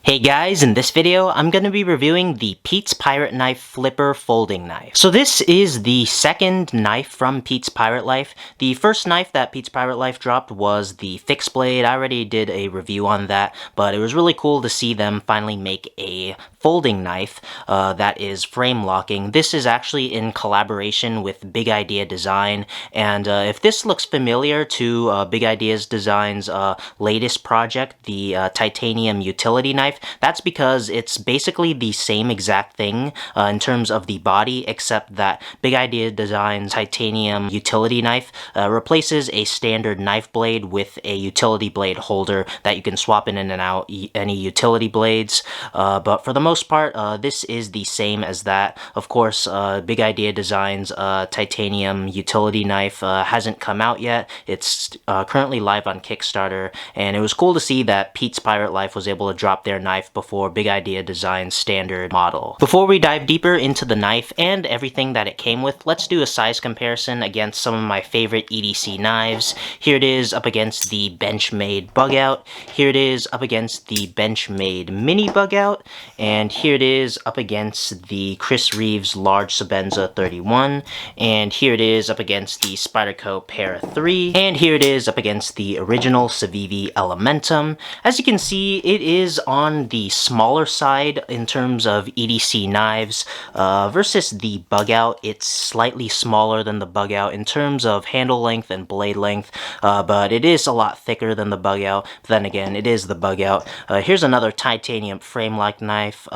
Hey guys, in this video, I'm going to be reviewing the Pete's Pirate Knife Flipper Folding Knife. So this is the second knife from Pete's Pirate Life. The first knife that Pete's Pirate Life dropped was the fixed blade. I already did a review on that, but it was really cool to see them finally make a folding knife that is frame locking. This is actually in collaboration with Big Idea Design, and if this looks familiar to Big Idea's Design's latest project, the titanium utility knife, that's because it's basically the same exact thing in terms of the body, except that Big Idea Design's titanium utility knife replaces a standard knife blade with a utility blade holder that you can swap in and out any utility blades. But for the most part, this is the same as that. Of course, Big Idea Design's titanium utility knife hasn't come out yet. It's currently live on Kickstarter, and it was cool to see that Pete's Pirate Life was able to drop their knife before Big Idea Design's standard model. Before we dive deeper into the knife and everything that it came with, let's do a size comparison against some of my favorite EDC knives. Here it is up against the Benchmade Bug Out. Here it is up against the Benchmade Mini Bug Out. And here it is up against the Chris Reeves Large Sebenza 31. And here it is up against the Spyderco Para 3. And here it is up against the original Civivi Elementum. As you can see, it is on the smaller side in terms of EDC knives versus the Bug Out. It's slightly smaller than the Bug Out in terms of handle length and blade length, but it is a lot thicker than the Bug Out. But then again, it is the Bug Out. Here's another titanium frame-like knife.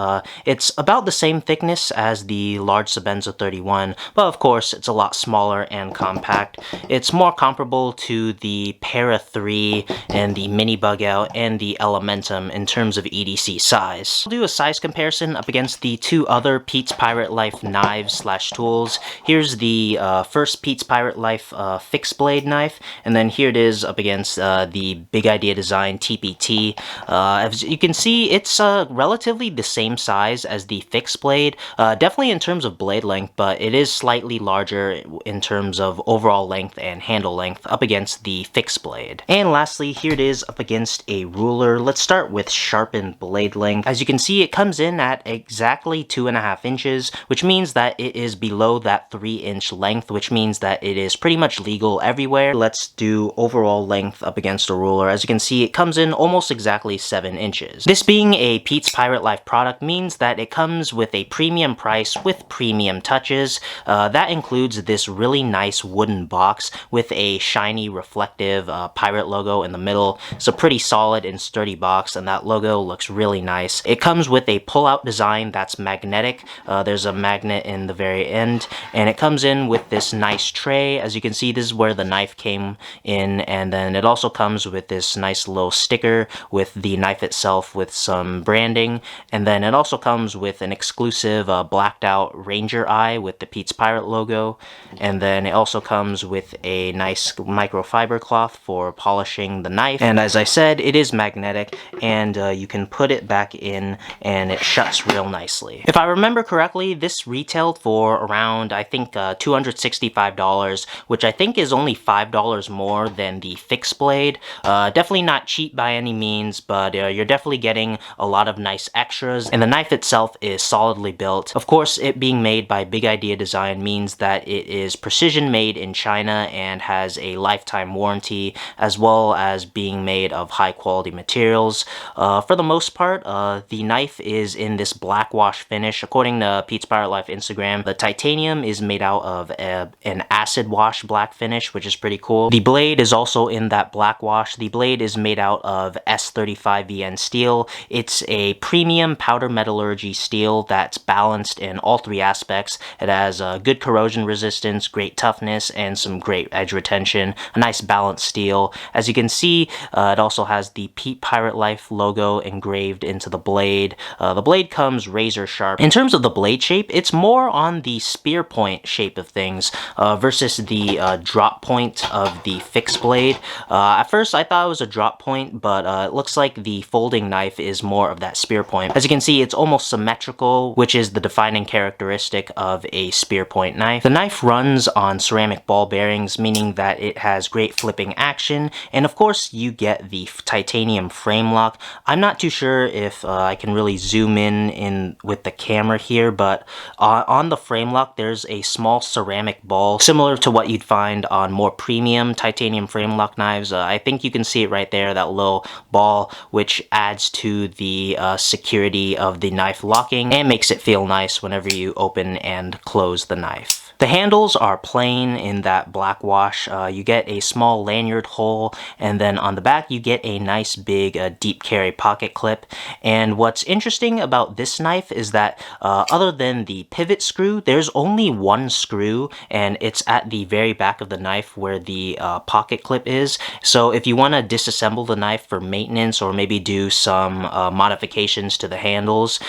It's about the same thickness as the large Sebenza 31, but of course it's a lot smaller and compact. It's more comparable to the Para 3 and the Mini Bug Out and the Elementum in terms of EDC size. I'll do a size comparison up against the two other Pete's Pirate Life knives / tools. Here's the first Pete's Pirate Life fixed blade knife, and then here it is up against the Big Idea Design TPT. As you can see, it's relatively the same size as the fixed blade, definitely in terms of blade length, but it is slightly larger in terms of overall length and handle length up against the fixed blade. And lastly, here it is up against a ruler. Let's start with sharpened blade length. As you can see, it comes in at exactly 2.5 inches, which means that it is below that 3-inch length, which means that it is pretty much legal everywhere. Let's do overall length up against a ruler. As you can see, it comes in almost exactly 7 inches. This being a Pete's Pirate Life product means that it comes with a premium price with premium touches. That includes this really nice wooden box with a shiny reflective pirate logo in the middle. It's a pretty solid and sturdy box, and that logo looks really nice. It comes with a pull-out design that's magnetic. There's a magnet in the very end, and it comes in with this nice tray. As you can see, this is where the knife came in, and then it also comes with this nice little sticker with the knife itself with some branding, and then it also comes with an exclusive blacked out Ranger eye with the Pete's Pirate logo, and then it also comes with a nice microfiber cloth for polishing the knife. And as I said, it is magnetic, and you can put it back in and it shuts real nicely. If I remember correctly, this retailed for around, I think, $265, which I think is only $5 more than the fixed blade. Definitely not cheap by any means, but you're definitely getting a lot of nice extras, and the knife itself is solidly built. Of course, it being made by Big Idea Design means that it is precision made in China and has a lifetime warranty, as well as being made of high quality materials. For the most part, the knife is in this black wash finish. According to Pete's Pirate Life Instagram, the titanium is made out of an acid wash black finish, which is pretty cool. The blade is also in that black wash. The blade is made out of S35VN steel. It's a premium powder metallurgy steel that's balanced in all three aspects. It has good corrosion resistance, great toughness, and some great edge retention. A nice balanced steel. As you can see, it also has the Pete Pirate Life logo engraved into the blade. The blade comes razor sharp. In terms of the blade shape, it's more on the spear point shape of things versus the drop point of the fixed blade. At first, I thought it was a drop point, but it looks like the folding knife is more of that spear point. As you can see, it's almost symmetrical, which is the defining characteristic of a spear point knife. The knife runs on ceramic ball bearings, meaning that it has great flipping action, and of course you get the titanium frame lock. I'm not too sure if I can really zoom in with the camera here, but on the frame lock there's a small ceramic ball similar to what you'd find on more premium titanium frame lock knives. I think you can see it right there, that little ball, which adds to the security of the knife locking and makes it feel nice whenever you open and close the knife. The handles are plain in that black wash. You get a small lanyard hole, and then on the back you get a nice big deep carry pocket clip. And what's interesting about this knife is that other than the pivot screw, there's only one screw, and it's at the very back of the knife where the pocket clip is. So if you want to disassemble the knife for maintenance or maybe do some modifications to the handles,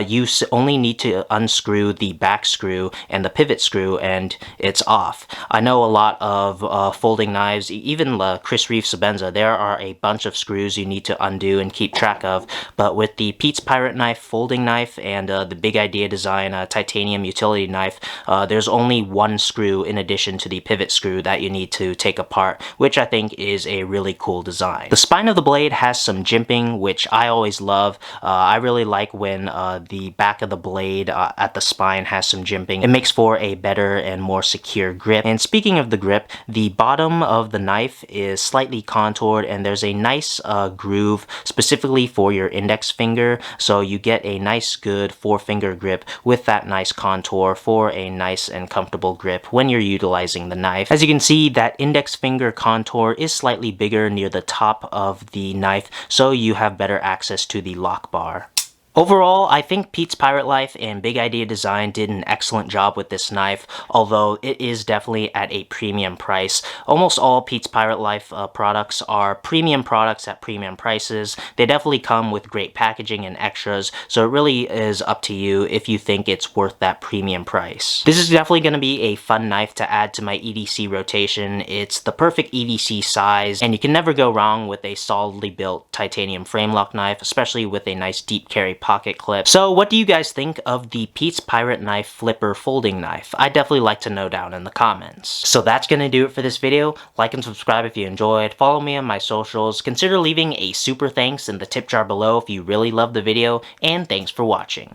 you only need to unscrew the back screw and the pivot screw and it's off. I know a lot of folding knives, even the Chris Reeve Sebenza, there are a bunch of screws you need to undo and keep track of, but with the Pete's Pirate Knife folding knife and the Big Idea Design titanium utility knife, there's only one screw in addition to the pivot screw that you need to take apart, which I think is a really cool design. The spine of the blade has some jimping, which I always love. I really like when the back of the blade at the spine has some jimping. It makes for a better and more secure grip. And speaking of the grip, the bottom of the knife is slightly contoured and there's a nice groove specifically for your index finger, so you get a nice good four-finger grip with that nice contour for a nice and comfortable grip when you're utilizing the knife. As you can see, that index finger contour is slightly bigger near the top of the knife, so you have better access to the lock bar. Overall, I think Pete's Pirate Life and Big Idea Design did an excellent job with this knife, although it is definitely at a premium price. Almost all Pete's Pirate Life products are premium products at premium prices. They definitely come with great packaging and extras, so it really is up to you if you think it's worth that premium price. This is definitely going to be a fun knife to add to my EDC rotation. It's the perfect EDC size, and you can never go wrong with a solidly built titanium frame lock knife, especially with a nice deep carry pocket clip. So what do you guys think of the Pete's Pirate Knife Flipper folding knife? I'd definitely like to know down in the comments. So that's gonna do it for this video. Like and subscribe if you enjoyed. Follow me on my socials. Consider leaving a super thanks in the tip jar below if you really loved the video, and thanks for watching.